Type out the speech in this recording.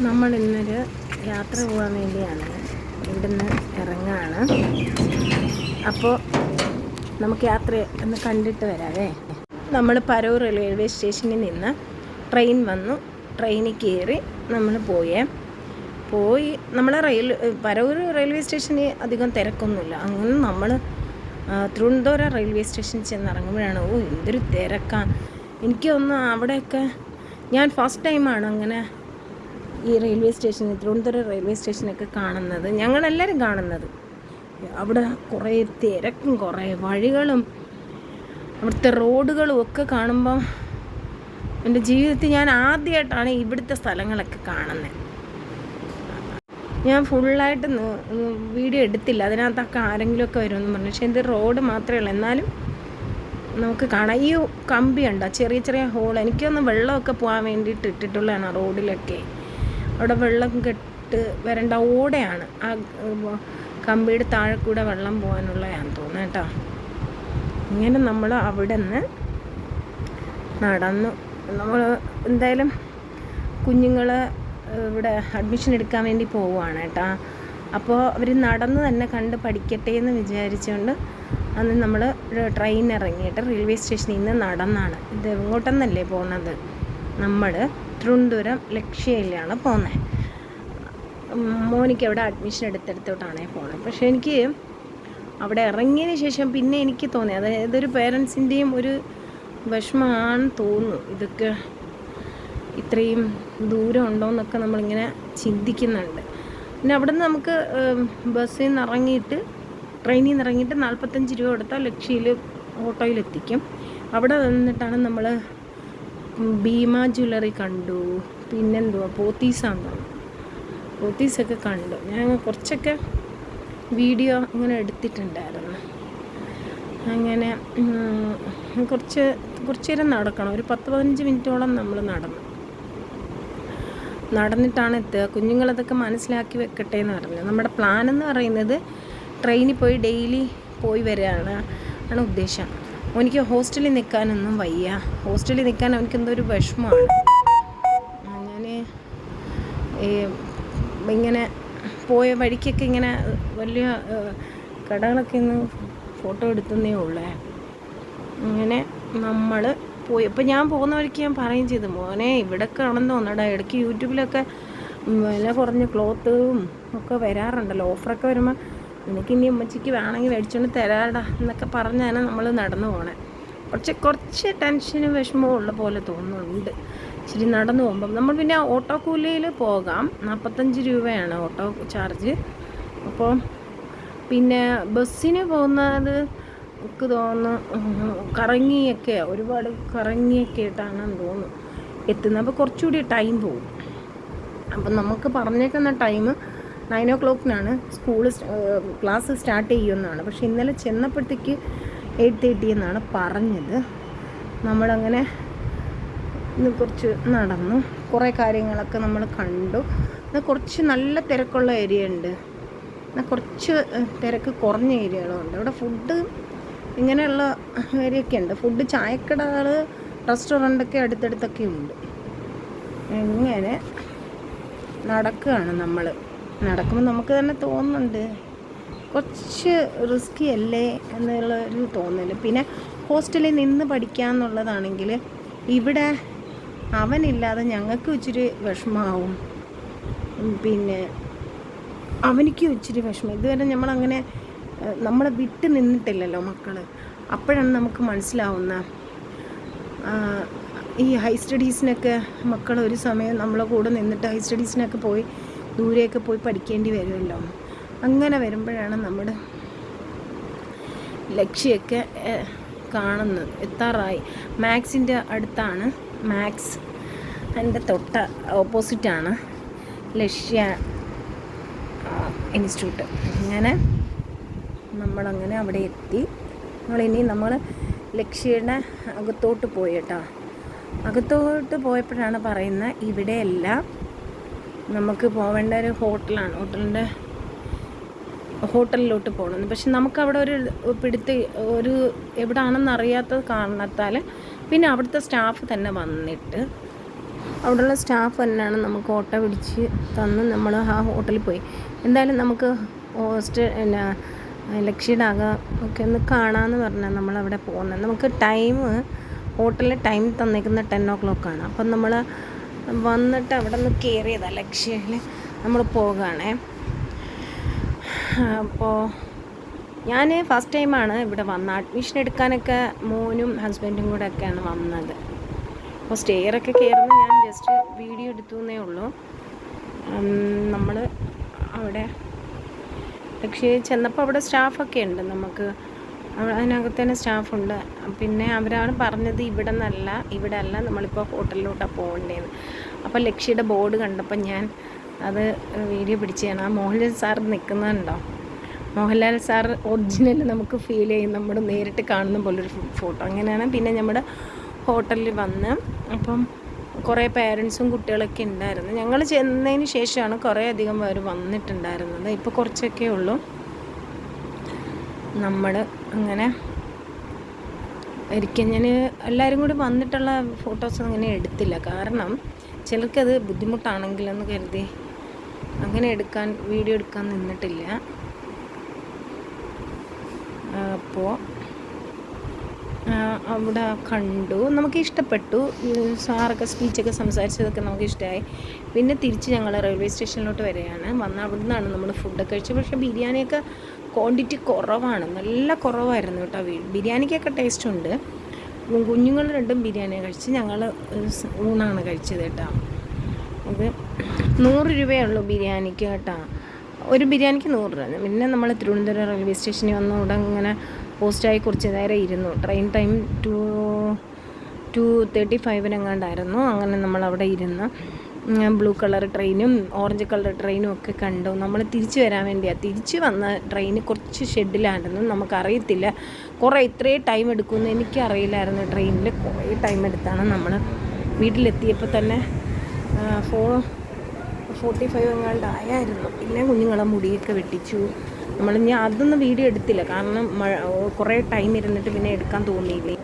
നമ്മൾ ഇന്നൊരു യാത്ര പോകാൻ വേണ്ടിയാണ് ഇവിടുന്ന് ഇറങ്ങുകയാണ്. അപ്പോൾ നമുക്ക് യാത്ര ഒന്ന് കണ്ടിട്ട് വരാവേ. നമ്മൾ പരൂർ റെയിൽവേ സ്റ്റേഷനിൽ നിന്ന് ട്രെയിൻ വന്നു, ട്രെയിനിൽ കയറി നമ്മൾ പോയി നമ്മൾ പരൂർ റെയിൽവേ സ്റ്റേഷനിൽ അധികം തിരക്കൊന്നുമില്ല. അങ്ങനെ നമ്മൾ തിരുവനന്തപുരം റെയിൽവേ സ്റ്റേഷനിൽ ചെന്നിറങ്ങുമ്പോഴാണ് എന്തൊരു തിരക്കാണ്. എനിക്ക് തോന്നുന്നു അവിടെയൊക്കെ ഞാൻ ഫസ്റ്റ് ടൈമാണ് അങ്ങനെ ഈ റെയിൽവേ സ്റ്റേഷനിൽ തിരുവനന്തപുരം റെയിൽവേ സ്റ്റേഷനൊക്കെ കാണുന്നത്, ഞങ്ങളെല്ലാവരും കാണുന്നത്. അവിടെ കുറേ തിരക്കും കുറേ വഴികളും അവിടുത്തെ റോഡുകളും ഒക്കെ കാണുമ്പം എൻ്റെ ജീവിതത്തിൽ ഞാൻ ആദ്യമായിട്ടാണ് ഇവിടുത്തെ സ്ഥലങ്ങളൊക്കെ കാണുന്നത്. ഞാൻ ഫുള്ളായിട്ട് വീഡിയോ എടുത്തില്ല, അതിനകത്തൊക്കെ ആരെങ്കിലുമൊക്കെ വരുമെന്ന് പറഞ്ഞു. പക്ഷേ ഇത് റോഡ് മാത്രമേ ഉള്ളൂ, എന്നാലും നമുക്ക് കാണാം. ഈ കമ്പി ഉണ്ടോ, ചെറിയ ചെറിയ ഹോൾ, എനിക്കൊന്ന് വെള്ളമൊക്കെ പോകാൻ വേണ്ടിയിട്ട് ഇട്ടിട്ടുള്ളതാണ് റോഡിലൊക്കെ. അവിടെ വെള്ളം കെട്ട് വരേണ്ട ഓടയാണ്, ആ കമ്പിയുടെ താഴെ കൂടെ വെള്ളം പോകാനുള്ളതാണെന്ന് തോന്നുന്നു കേട്ടോ. ഇങ്ങനെ നമ്മൾ അവിടെ നിന്ന് നടന്നു. നമ്മൾ എന്തായാലും കുഞ്ഞുങ്ങൾ ഇവിടെ അഡ്മിഷൻ എടുക്കാൻ വേണ്ടി പോവുകയാണ് കേട്ടോ. അപ്പോൾ അവർ നടന്ന് തന്നെ കണ്ട് പഠിക്കട്ടെ എന്ന് വിചാരിച്ചുകൊണ്ട് അന്ന് നമ്മൾ ട്രെയിൻ ഇറങ്ങിയിട്ട് റെയിൽവേ സ്റ്റേഷനിൽ നിന്ന് നടന്നാണ്. ഇത് എങ്ങോട്ടെന്നല്ലേ പോകുന്നത്, നമ്മൾ തിരുവനന്തപുരം ലക്ഷ്യയിലാണ് പോകുന്നത്. മോനിക്ക് അവിടെ അഡ്മിഷൻ എടുത്തെടുത്തോട്ടാണ് പോകുന്നത്. പക്ഷേ എനിക്ക് അവിടെ ഇറങ്ങിയതിന് ശേഷം പിന്നെ എനിക്ക് തോന്നി, അതായത് ഒരു പേരൻസിൻ്റെയും ഒരു വിഷമമാണെന്ന് തോന്നുന്നു. ഇതൊക്കെ ഇത്രയും ദൂരം ഉണ്ടോയെന്നൊക്കെ നമ്മളിങ്ങനെ ചിന്തിക്കുന്നുണ്ട്. പിന്നെ അവിടെ നിന്ന് നമുക്ക് ബസ്സിൽ നിന്ന് ഇറങ്ങിയിട്ട് ട്രെയിനിൽ നിന്ന് ഇറങ്ങിയിട്ട് 45 രൂപ കൊടുത്താൽ ലക്ഷ്യയിൽ ഓട്ടോയിലെത്തിക്കും. അവിടെ നിന്നിട്ടാണ് നമ്മൾ ഭീമ ജ്വല്ലറി കണ്ടു, പിന്നെന്തുവാ പോത്തീസാന്ന് തോന്നുന്നു, പോത്തീസൊക്കെ കണ്ടു. ഞാൻ കുറച്ചൊക്കെ വീഡിയോ ഇങ്ങനെ എടുത്തിട്ടുണ്ടായിരുന്നു. അങ്ങനെ കുറച്ച് നേരം നടക്കണം, ഒരു 10-15 മിനിറ്റോളം നമ്മൾ നടന്നിട്ടാണ് എത്തുക. കുഞ്ഞുങ്ങളതൊക്കെ മനസ്സിലാക്കി വെക്കട്ടെ എന്ന് പറഞ്ഞു. നമ്മുടെ പ്ലാൻ എന്ന് പറയുന്നത് ട്രെയിനിൽ പോയി ഡെയിലി പോയി വരികയാണ് ഉദ്ദേശം. എനിക്ക് ഹോസ്റ്റലിൽ നിൽക്കാനൊന്നും വയ്യ, ഹോസ്റ്റലിൽ നിൽക്കാൻ എനിക്കെന്തോ ഒരു വിഷമമാണ്. ഞാൻ ഇങ്ങനെ പോയ വഴിക്കൊക്കെ ഇങ്ങനെ വലിയ കടകളൊക്കെ ഒന്ന് ഫോട്ടോ എടുത്തതേ ഉള്ളേ. അങ്ങനെ നമ്മൾ പോയി. അപ്പോൾ ഞാൻ പോകുന്ന വഴിക്ക് ഞാൻ പറയുകയും ചെയ്തു, മോനെ ഇവിടെയൊക്കെ ആണെന്ന് തോന്നടാ, ഇടയ്ക്ക് യൂട്യൂബിലൊക്കെ വില കുറഞ്ഞ ക്ലോത്തും ഒക്കെ വരാറുണ്ടല്ലോ, ഓഫറൊക്കെ വരുമ്പോൾ എനിക്ക് ഇനി അമ്മച്ചിക്ക് വേണമെങ്കിൽ മേടിച്ചുകൊണ്ട് തരാടാ എന്നൊക്കെ പറഞ്ഞാണ് നമ്മൾ നടന്നു പോണേ. കുറച്ച് ടെൻഷനും വിഷമവും ഉള്ള പോലെ തോന്നുന്നുണ്ട് ഇച്ചിരി നടന്നു പോകുമ്പം. നമ്മൾ പിന്നെ ഓട്ടോ കൂലിയിൽ പോകാം, 45 രൂപയാണ് ഓട്ടോ ചാർജ്. അപ്പോൾ പിന്നെ ബസ്സിന് പോകുന്നത് എനിക്ക് തോന്നുന്നു ഒരുപാട് കറങ്ങിയൊക്കെ ആയിട്ടാണെന്ന് തോന്നുന്നു എത്തുന്നത്. അപ്പോൾ കുറച്ചുകൂടി ടൈം പോകും. അപ്പം നമുക്ക് പറഞ്ഞേക്കുന്ന ടൈം 9 o'clock ക്ലാസ് സ്റ്റാർട്ട് ചെയ്യുമെന്നാണ്. പക്ഷേ ഇന്നലെ ചെന്നപ്പോഴത്തേക്ക് 8:30 എന്നാണ് പറഞ്ഞത്. നമ്മളങ്ങനെ കുറച്ച് നടന്നു, കുറേ കാര്യങ്ങളൊക്കെ നമ്മൾ കണ്ടു. കുറച്ച് നല്ല തിരക്കുള്ള ഏരിയ ഉണ്ട്, കുറച്ച് തിരക്ക് കുറഞ്ഞ ഏരിയകളുണ്ട്. ഇവിടെ ഫുഡ് ഇങ്ങനെയുള്ള ഏരിയയൊക്കെ ഉണ്ട്, ഫുഡ് ചായക്കടകൾ റെസ്റ്റോറൻ്റൊക്കെ അടുത്തടുത്തൊക്കെ ഉണ്ട്. ഇങ്ങനെ നടക്കുകയാണ് നമ്മൾ. നടക്കുമ്പോൾ നമുക്ക് തന്നെ തോന്നുന്നുണ്ട് കുറച്ച് റിസ്കി അല്ലേ എന്നുള്ളൊരു തോന്നൽ. പിന്നെ ഹോസ്റ്റലിൽ നിന്ന് പഠിക്കുക എന്നുള്ളതാണെങ്കിൽ ഇവിടെ അവനില്ലാതെ ഞങ്ങൾക്ക് ഇച്ചിരി വിഷമമാവും, പിന്നെ അവനിക്കും ഇച്ചിരി വിഷമം. ഇതുവരെ നമ്മളങ്ങനെ നമ്മളെ വിട്ട് നിന്നിട്ടില്ലല്ലോ മക്കൾ. അപ്പോഴാണ് നമുക്ക് മനസ്സിലാവുന്ന ഈ ഹൈ സ്റ്റഡീസിനൊക്കെ മക്കൾ ഒരു സമയം നമ്മളെ കൂടെ നിന്നിട്ട് ഹൈ സ്റ്റഡീസിനൊക്കെ പോയി ദൂരെയൊക്കെ പോയി പഠിക്കേണ്ടി വരുമല്ലോ. അങ്ങനെ വരുമ്പോഴാണ് നമ്മുടെ ലക്ഷ്യമൊക്കെ കാണുന്നത്. എത്താറായി. മാത്സിൻ്റെ അടുത്താണ്, മാത്സ് എൻ്റെ തൊട്ട ഓപ്പോസിറ്റാണ് ലക്ഷ്യ ഇൻസ്റ്റിറ്റ്യൂട്ട്. അങ്ങനെ നമ്മളങ്ങനെ അവിടെ എത്തി. നമ്മൾ ലക്ഷ്യയുടെ അകത്തോട്ട് പോയി കേട്ടോ. അകത്തോട്ട് പോയപ്പോഴാണ് പറയുന്നത് ഇവിടെയെല്ലാം നമുക്ക് പോവേണ്ട ഒരു ഹോട്ടലിലോട്ട് പോകണമെന്ന്. പക്ഷെ നമുക്കവിടെ ഒരു എവിടെയാണെന്ന് അറിയാത്ത കാരണത്താൽ പിന്നെ അവിടുത്തെ സ്റ്റാഫ് തന്നെ വന്നിട്ട് അവിടെയുള്ള സ്റ്റാഫ് തന്നെയാണ് നമുക്ക് ഓട്ടോ പിടിച്ച് തന്ന് നമ്മൾ ആ ഹോട്ടലിൽ പോയി. എന്തായാലും നമുക്ക് പിന്നെ ലക്ഷ്യയുടെ ഒക്കെ ഒന്ന് കാണാമെന്ന് പറഞ്ഞാൽ നമ്മളവിടെ പോകുന്നത്. നമുക്ക് ഹോട്ടലിൽ ടൈം തന്നേക്കുന്ന 10 o'clock. അപ്പം നമ്മൾ വന്നിട്ട് അവിടെ നിന്ന് കയറിയതാണ് ലക്ഷ്യയിൽ നമ്മൾ പോകുകയാണേ. അപ്പോൾ ഞാൻ ഫസ്റ്റ് ടൈമാണ് ഇവിടെ അഡ്മിഷൻ എടുക്കാനൊക്കെ മോനും ഹസ്ബൻഡും കൂടെ ഒക്കെയാണ് വന്നത്. അപ്പോൾ സ്റ്റെയറൊക്കെ കയറുന്നത് ഞാൻ ജസ്റ്റ് വീഡിയോ എടുത്തു എന്നേ ഉള്ളൂ. നമ്മൾ അവിടെ പക്ഷേ ചെന്നപ്പോൾ അവിടെ സ്റ്റാഫൊക്കെ ഉണ്ട്, നമുക്ക് അതിനകത്ത് തന്നെ സ്റ്റാഫുണ്ട്. പിന്നെ അവരാണ് പറഞ്ഞത് ഇവിടെ അല്ല നമ്മളിപ്പോൾ ഹോട്ടലിലോട്ടാണ് പോകേണ്ടതെന്ന്. അപ്പോൾ ലക്ഷ്യയുടെ ബോർഡ് കണ്ടപ്പോൾ ഞാൻ അത് വീഡിയോ പിടിച്ചാണ്. ആ മോഹൻലാൽ സാർ നിൽക്കുന്നുണ്ടോ, മോഹൻലാൽ സാർ ഒറിജിനൽ നമുക്ക് ഫീൽ ചെയ്യും, നമ്മൾ നേരിട്ട് കാണുന്ന പോലൊരു ഫോട്ടോ. അങ്ങനെയാണ് പിന്നെ നമ്മുടെ ഹോട്ടലിൽ വന്ന്. അപ്പം കുറേ പേരൻസും കുട്ടികളൊക്കെ ഉണ്ടായിരുന്നു. ഞങ്ങൾ ചെന്നതിന് ശേഷമാണ് കുറേ അധികം പേർ വന്നിട്ടുണ്ടായിരുന്നത്. ഇപ്പോൾ കുറച്ചൊക്കെ ഉള്ളൂ. നമ്മൾ അങ്ങനെ ഒരിക്കൽ ഞാൻ എല്ലാവരും കൂടി വന്നിട്ടുള്ള ഫോട്ടോസ് അങ്ങനെ എടുത്തില്ല, കാരണം ചിലർക്കത് ബുദ്ധിമുട്ടാണെങ്കിലെന്ന് കരുതി അങ്ങനെ വീഡിയോ എടുക്കാൻ നിന്നിട്ടില്ല. അപ്പോൾ അവിടെ കണ്ടു, നമുക്ക് ഇഷ്ടപ്പെട്ടു. സാറൊക്കെ സ്പീച്ചൊക്കെ സംസാരിച്ചതൊക്കെ നമുക്ക് ഇഷ്ടമായി. പിന്നെ തിരിച്ച് ഞങ്ങൾ റെയിൽവേ സ്റ്റേഷനിലോട്ട് വരികയാണ്. അവിടെ നിന്നാണ് നമ്മൾ ഫുഡൊക്കെ കഴിച്ചത്. പക്ഷേ ബിരിയാണിയൊക്കെ ക്വാണ്ടിറ്റി കുറവാണ്, നല്ല കുറവായിരുന്നു കേട്ടോ. ബിരിയാണിക്കൊക്കെ ടേസ്റ്റ് ഉണ്ട്. കുഞ്ഞുങ്ങൾ രണ്ടും ബിരിയാണി കഴിച്ച്, ഞങ്ങൾ ഊണാണ് കഴിച്ചത് കേട്ടോ. ഇത് 100 രൂപയുള്ളൂ ബിരിയാണിക്ക് കേട്ടോ. ഒരു ബിരിയാണിക്ക് 100 രൂപ. പിന്നെ നമ്മൾ തിരുവനന്തപുരം റെയിൽവേ സ്റ്റേഷനിൽ വന്ന് ഇവിടെ ഇങ്ങനെ പോസ്റ്റായി കുറച്ച് നേരം ഇരുന്നു. ട്രെയിൻ ടൈം 2:35 അങ്ങനെ നമ്മളവിടെ ഇരുന്ന് ബ്ലൂ കളർ ട്രെയിനും ഓറഞ്ച് കളർ ട്രെയിനും ഒക്കെ കണ്ടു. നമ്മൾ തിരിച്ച് വരാൻ വേണ്ടിയാണ്. തിരിച്ച് വന്ന ട്രെയിൻ കുറച്ച് ഷെഡിലായിരുന്നു, നമുക്കറിയത്തില്ല ഇത്രയും ടൈം എടുക്കുമെന്ന് എനിക്കറിയില്ലായിരുന്നു. ട്രെയിനിൽ കുറേ ടൈം എടുത്താണ് നമ്മൾ വീട്ടിലെത്തിയപ്പോൾ തന്നെ 4:45 ആയായിരുന്നു. പിന്നെ കുഞ്ഞുങ്ങളെ മുടിയൊക്കെ വെട്ടിച്ചു. ഞാൻ അതൊന്നും വീഡിയോ എടുത്തില്ല, കാരണം കുറേ ടൈം ഇരുന്നിട്ട് പിന്നെ എടുക്കാൻ തോന്നിയില്ലേ.